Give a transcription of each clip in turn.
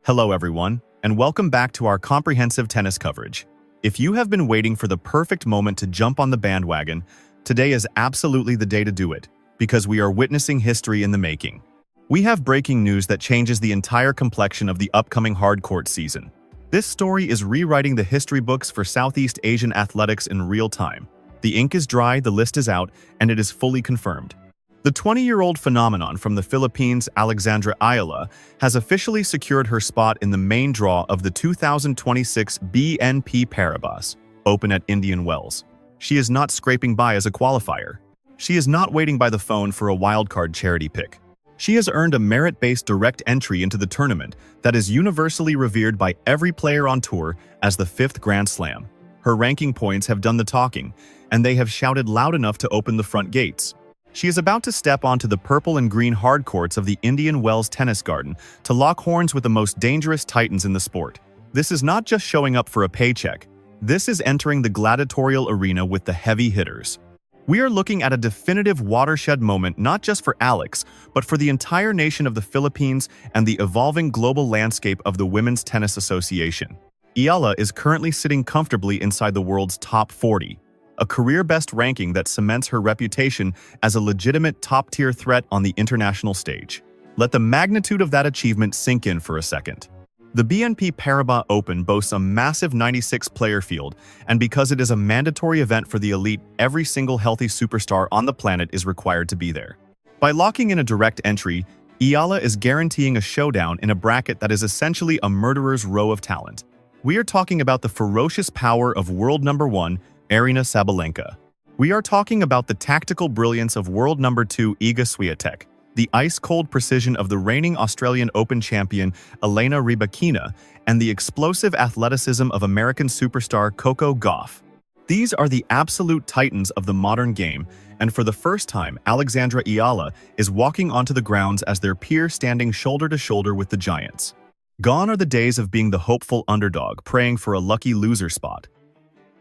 Hello everyone, and welcome back to our comprehensive tennis coverage. If you have been waiting for the perfect moment to jump on the bandwagon, today is absolutely the day to do it, because we are witnessing history in the making. We have breaking news that changes the entire complexion of the upcoming hardcourt season. This story is rewriting the history books for Southeast Asian athletics in real time. The ink is dry, the list is out, and it is fully confirmed. The 20-year-old phenomenon from the Philippines, Alexandra Eala, has officially secured her spot in the main draw of the 2026 BNP Paribas Open at Indian Wells. She is not scraping by as a qualifier. She is not waiting by the phone for a wildcard charity pick. She has earned a merit-based direct entry into the tournament that is universally revered by every player on tour as the fifth Grand Slam. Her ranking points have done the talking, and they have shouted loud enough to open the front gates. She is about to step onto the purple and green hardcourts of the Indian Wells Tennis Garden to lock horns with the most dangerous titans in the sport. This is not just showing up for a paycheck. This is entering the gladiatorial arena with the heavy hitters. We are looking at a definitive watershed moment not just for Alex, but for the entire nation of the Philippines and the evolving global landscape of the Women's Tennis Association. Eala is currently sitting comfortably inside the world's top 40. A career-best ranking that cements her reputation as a legitimate top-tier threat on the international stage. Let the magnitude of that achievement sink in for a second. The BNP Paribas Open boasts a massive 96-player field, and because it is a mandatory event for the elite, every single healthy superstar on the planet is required to be there. By locking in a direct entry, Eala is guaranteeing a showdown in a bracket that is essentially a murderer's row of talent. We are talking about the ferocious power of world number 1, Aryna Sabalenka. We are talking about the tactical brilliance of world number 2 Iga Swiatek, the ice-cold precision of the reigning Australian Open champion Elena Rybakina, and the explosive athleticism of American superstar Coco Gauff. These are the absolute titans of the modern game, and for the first time, Alexandra Eala is walking onto the grounds as their peer standing shoulder to shoulder with the giants. Gone are the days of being the hopeful underdog praying for a lucky loser spot.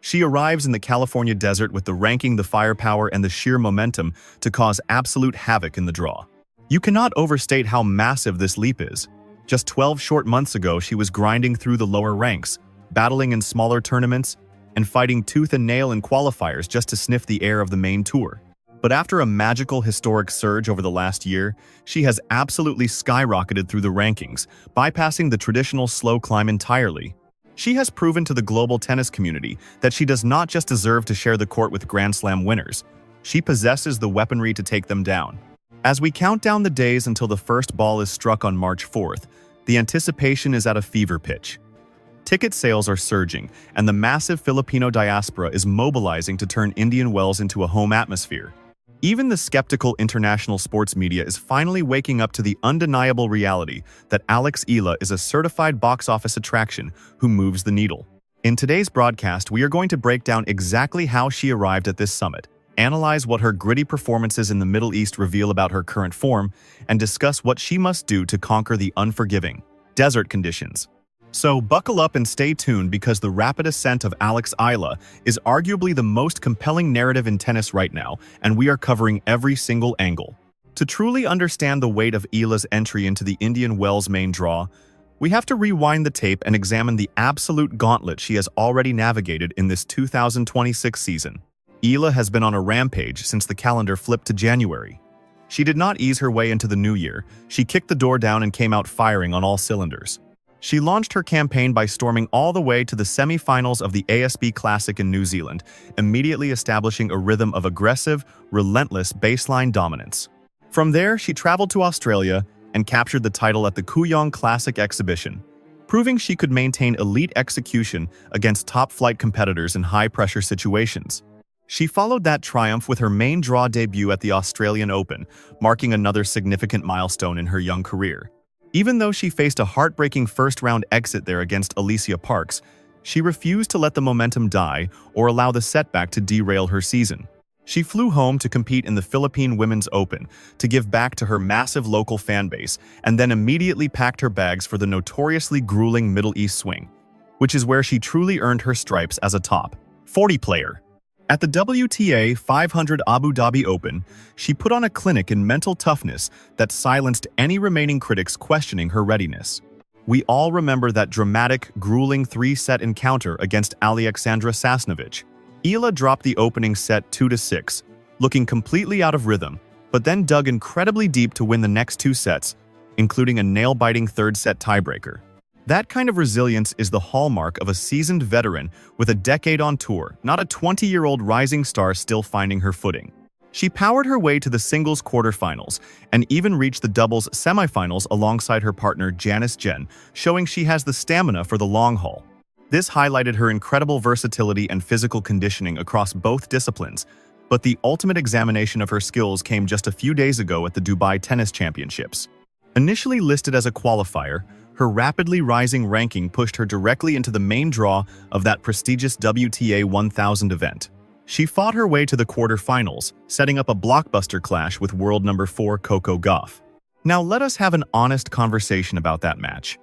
She arrives in the California desert with the ranking, the firepower, and the sheer momentum to cause absolute havoc in the draw. You cannot overstate how massive this leap is. Just 12 short months ago, she was grinding through the lower ranks, battling in smaller tournaments, and fighting tooth and nail in qualifiers just to sniff the air of the main tour. But after a magical historic surge over the last year, she has absolutely skyrocketed through the rankings, bypassing the traditional slow climb entirely. She has proven to the global tennis community that she does not just deserve to share the court with Grand Slam winners. She possesses the weaponry to take them down. As we count down the days until the first ball is struck on March 4th, the anticipation is at a fever pitch. Ticket sales are surging, and the massive Filipino diaspora is mobilizing to turn Indian Wells into a home atmosphere. Even the skeptical international sports media is finally waking up to the undeniable reality that Alex Eala is a certified box office attraction who moves the needle. In today's broadcast, we are going to break down exactly how she arrived at this summit, analyze what her gritty performances in the Middle East reveal about her current form, and discuss what she must do to conquer the unforgiving desert conditions. So buckle up and stay tuned, because the rapid ascent of Alex Eala is arguably the most compelling narrative in tennis right now, and we are covering every single angle. To truly understand the weight of Eala's entry into the Indian Wells main draw, we have to rewind the tape and examine the absolute gauntlet she has already navigated in this 2026 season. Eala has been on a rampage since the calendar flipped to January. She did not ease her way into the new year. She kicked the door down and came out firing on all cylinders. She launched her campaign by storming all the way to the semi-finals of the ASB Classic in New Zealand, immediately establishing a rhythm of aggressive, relentless baseline dominance. From there, she traveled to Australia and captured the title at the Kooyong Classic exhibition, proving she could maintain elite execution against top-flight competitors in high-pressure situations. She followed that triumph with her main draw debut at the Australian Open, marking another significant milestone in her young career. Even though she faced a heartbreaking first-round exit there against Alicia Parks, she refused to let the momentum die or allow the setback to derail her season. She flew home to compete in the Philippine Women's Open to give back to her massive local fanbase, and then immediately packed her bags for the notoriously grueling Middle East swing, which is where she truly earned her stripes as a top 40 player. At the WTA 500 Abu Dhabi Open, she put on a clinic in mental toughness that silenced any remaining critics questioning her readiness. We all remember that dramatic, grueling 3-set encounter against Alexandra Eala. Eala dropped the opening set 2-6, looking completely out of rhythm, but then dug incredibly deep to win the next 2 sets, including a nail-biting 3rd-set tiebreaker. That kind of resilience is the hallmark of a seasoned veteran with a decade on tour, not a 20-year-old rising star still finding her footing. She powered her way to the singles quarterfinals and even reached the doubles semifinals alongside her partner Janice Jen, showing she has the stamina for the long haul. This highlighted her incredible versatility and physical conditioning across both disciplines, but the ultimate examination of her skills came just a few days ago at the Dubai Tennis Championships. Initially listed as a qualifier, her rapidly rising ranking pushed her directly into the main draw of that prestigious WTA 1000 event. She fought her way to the quarterfinals, setting up a blockbuster clash with world number 4 Coco Gauff. Now let us have an honest conversation about that match.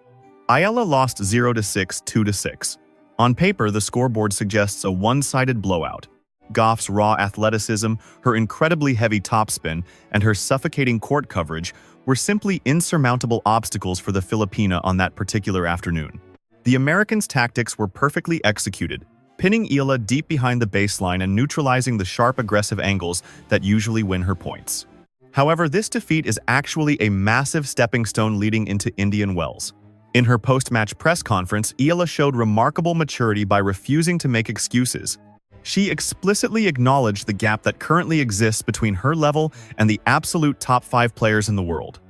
Eala lost 0-6, 2-6. On paper, the scoreboard suggests a one-sided blowout. Gauff's raw athleticism, her incredibly heavy topspin, and her suffocating court coverage were simply insurmountable obstacles for the Filipina on that particular afternoon. The Americans' tactics were perfectly executed, pinning Eala deep behind the baseline and neutralizing the sharp aggressive angles that usually win her points. However, this defeat is actually a massive stepping stone leading into Indian Wells. In her post-match press conference, Eala showed remarkable maturity by refusing to make excuses. She explicitly acknowledged the gap that currently exists between her level and the absolute top 5 players in the world.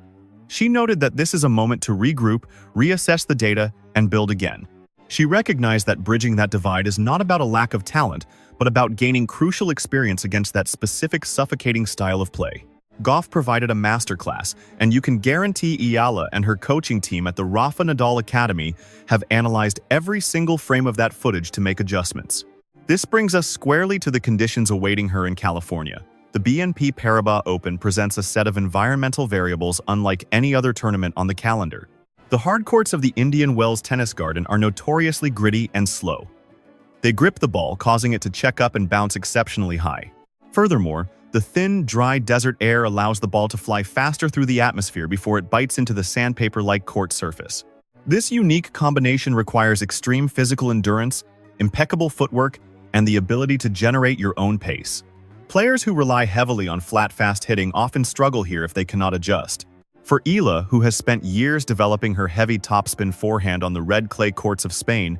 She noted that this is a moment to regroup, reassess the data, and build again. She recognized that bridging that divide is not about a lack of talent, but about gaining crucial experience against that specific suffocating style of play. Gauff provided a masterclass, and you can guarantee Eala and her coaching team at the Rafa Nadal Academy have analyzed every single frame of that footage to make adjustments. This brings us squarely to the conditions awaiting her in California. The BNP Paribas Open presents a set of environmental variables unlike any other tournament on the calendar. The hard courts of the Indian Wells Tennis Garden are notoriously gritty and slow. They grip the ball, causing it to check up and bounce exceptionally high. Furthermore, the thin, dry desert air allows the ball to fly faster through the atmosphere before it bites into the sandpaper-like court surface. This unique combination requires extreme physical endurance, impeccable footwork, and the ability to generate your own pace. Players who rely heavily on flat, fast hitting often struggle here if they cannot adjust. For Eala, who has spent years developing her heavy topspin forehand on the red clay courts of Spain,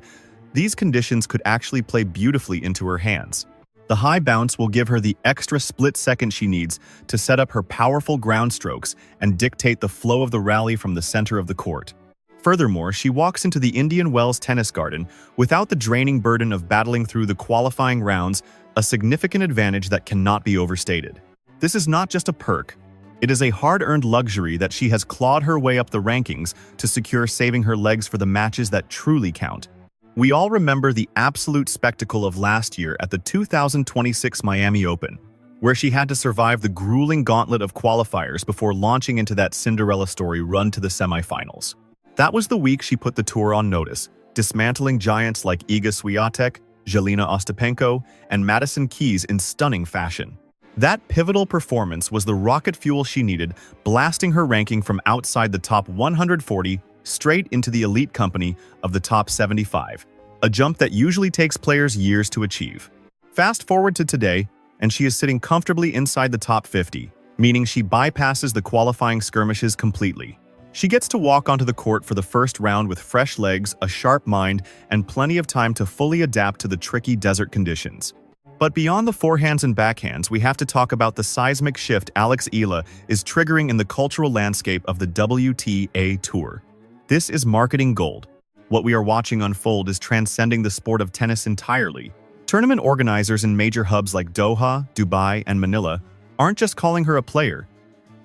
these conditions could actually play beautifully into her hands. The high bounce will give her the extra split second she needs to set up her powerful ground strokes and dictate the flow of the rally from the center of the court. Furthermore, she walks into the Indian Wells Tennis Garden without the draining burden of battling through the qualifying rounds, a significant advantage that cannot be overstated. This is not just a perk. It is a hard-earned luxury that she has clawed her way up the rankings to secure, saving her legs for the matches that truly count. We all remember the absolute spectacle of last year at the 2026 Miami Open, where she had to survive the grueling gauntlet of qualifiers before launching into that Cinderella story run to the semifinals. That was the week she put the tour on notice, dismantling giants like Iga Swiatek, Jelena Ostapenko, and Madison Keys in stunning fashion. That pivotal performance was the rocket fuel she needed, blasting her ranking from outside the top 140 straight into the elite company of the top 75, a jump that usually takes players years to achieve. Fast forward to today, and she is sitting comfortably inside the top 50, meaning she bypasses the qualifying skirmishes completely. She gets to walk onto the court for the first round with fresh legs, a sharp mind, and plenty of time to fully adapt to the tricky desert conditions. But beyond the forehands and backhands, we have to talk about the seismic shift Alexandra Eala is triggering in the cultural landscape of the WTA Tour. This is marketing gold. What we are watching unfold is transcending the sport of tennis entirely. Tournament organizers in major hubs like Doha, Dubai, and Manila aren't just calling her a player.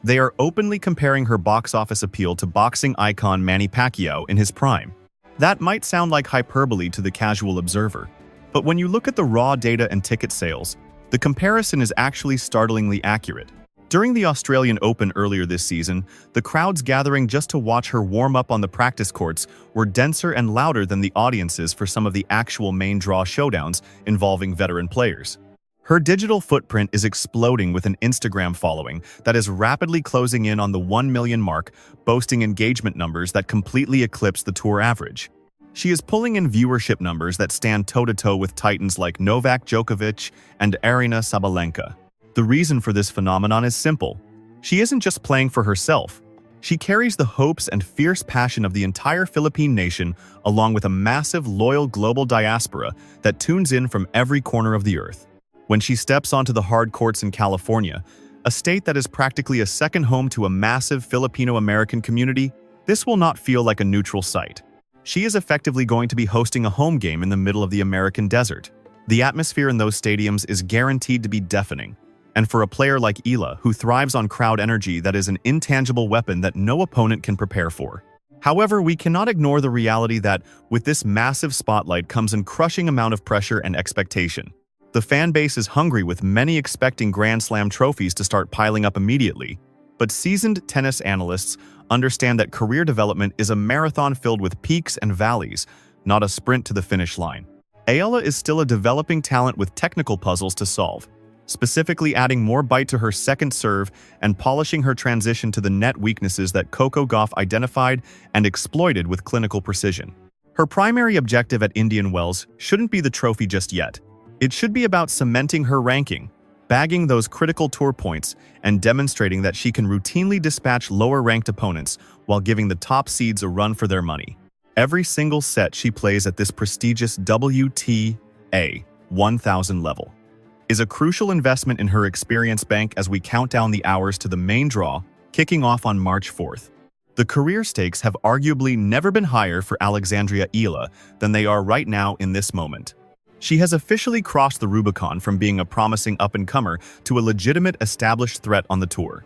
They are openly comparing her box office appeal to boxing icon Manny Pacquiao in his prime. That might sound like hyperbole to the casual observer, but when you look at the raw data and ticket sales, the comparison is actually startlingly accurate. During the Australian Open earlier this season, the crowds gathering just to watch her warm up on the practice courts were denser and louder than the audiences for some of the actual main draw showdowns involving veteran players. Her digital footprint is exploding with an Instagram following that is rapidly closing in on the 1 million mark, boasting engagement numbers that completely eclipse the tour average. She is pulling in viewership numbers that stand toe-to-toe with titans like Novak Djokovic and Aryna Sabalenka. The reason for this phenomenon is simple. She isn't just playing for herself. She carries the hopes and fierce passion of the entire Philippine nation, along with a massive, loyal global diaspora that tunes in from every corner of the earth. When she steps onto the hard courts in California, a state that is practically a second home to a massive Filipino-American community, this will not feel like a neutral site. She is effectively going to be hosting a home game in the middle of the American desert. The atmosphere in those stadiums is guaranteed to be deafening. And for a player like Eala, who thrives on crowd energy, that is an intangible weapon that no opponent can prepare for. However, we cannot ignore the reality that, with this massive spotlight comes an crushing amount of pressure and expectation. The fan base is hungry, with many expecting Grand Slam trophies to start piling up immediately. But seasoned tennis analysts understand that career development is a marathon filled with peaks and valleys, not a sprint to the finish line. Eala is still a developing talent with technical puzzles to solve, specifically adding more bite to her second serve and polishing her transition to the net weaknesses that Coco Gauff identified and exploited with clinical precision. Her primary objective at Indian Wells shouldn't be the trophy just yet. It should be about cementing her ranking, bagging those critical tour points, and demonstrating that she can routinely dispatch lower-ranked opponents while giving the top seeds a run for their money. Every single set she plays at this prestigious WTA 1000 level is a crucial investment in her experience bank as we count down the hours to the main draw, kicking off on March 4th. The career stakes have arguably never been higher for Alexandra Eala than they are right now in this moment. She has officially crossed the Rubicon from being a promising up-and-comer to a legitimate established threat on the tour.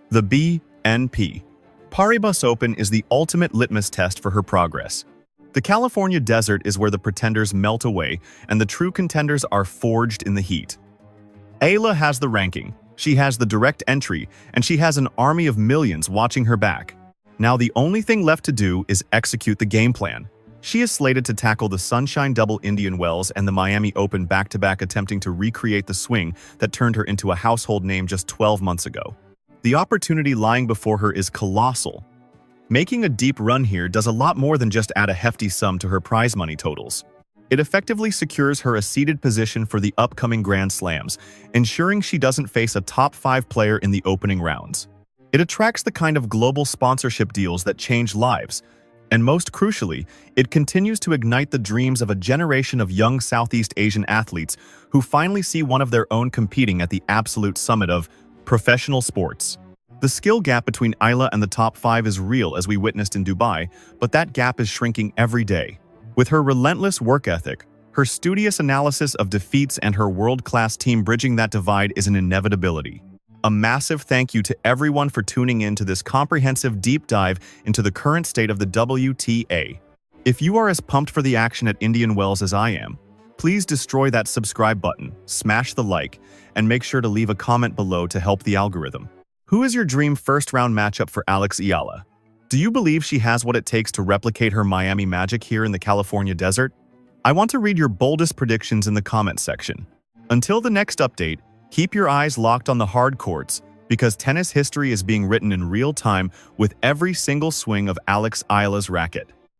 The BNP Paribas Open is the ultimate litmus test for her progress. The California desert is where the pretenders melt away and the true contenders are forged in the heat. Eala has the ranking, she has the direct entry, and she has an army of millions watching her back. Now the only thing left to do is execute the game plan. She is slated to tackle the Sunshine Double Indian Wells and the Miami Open back-to-back, attempting to recreate the swing that turned her into a household name just 12 months ago. The opportunity lying before her is colossal. Making a deep run here does a lot more than just add a hefty sum to her prize money totals. It effectively secures her a seeded position for the upcoming Grand Slams, ensuring she doesn't face a top 5 player in the opening rounds. It attracts the kind of global sponsorship deals that change lives. And most crucially, it continues to ignite the dreams of a generation of young Southeast Asian athletes who finally see one of their own competing at the absolute summit of professional sports. The skill gap between Eala and the top 5 is real, as we witnessed in Dubai, but that gap is shrinking every day. With her relentless work ethic, her studious analysis of defeats, and her world-class team, bridging that divide is an inevitability. A massive thank you to everyone for tuning in to this comprehensive deep dive into the current state of the WTA. If you are as pumped for the action at Indian Wells as I am, please destroy that subscribe button, smash the like, and make sure to leave a comment below to help the algorithm. Who is your dream first-round matchup for Alex Eala? Do you believe she has what it takes to replicate her Miami magic here in the California desert? I want to read your boldest predictions in the comment section. Until the next update, keep your eyes locked on the hard courts, because tennis history is being written in real time with every single swing of Alex Eala's racket.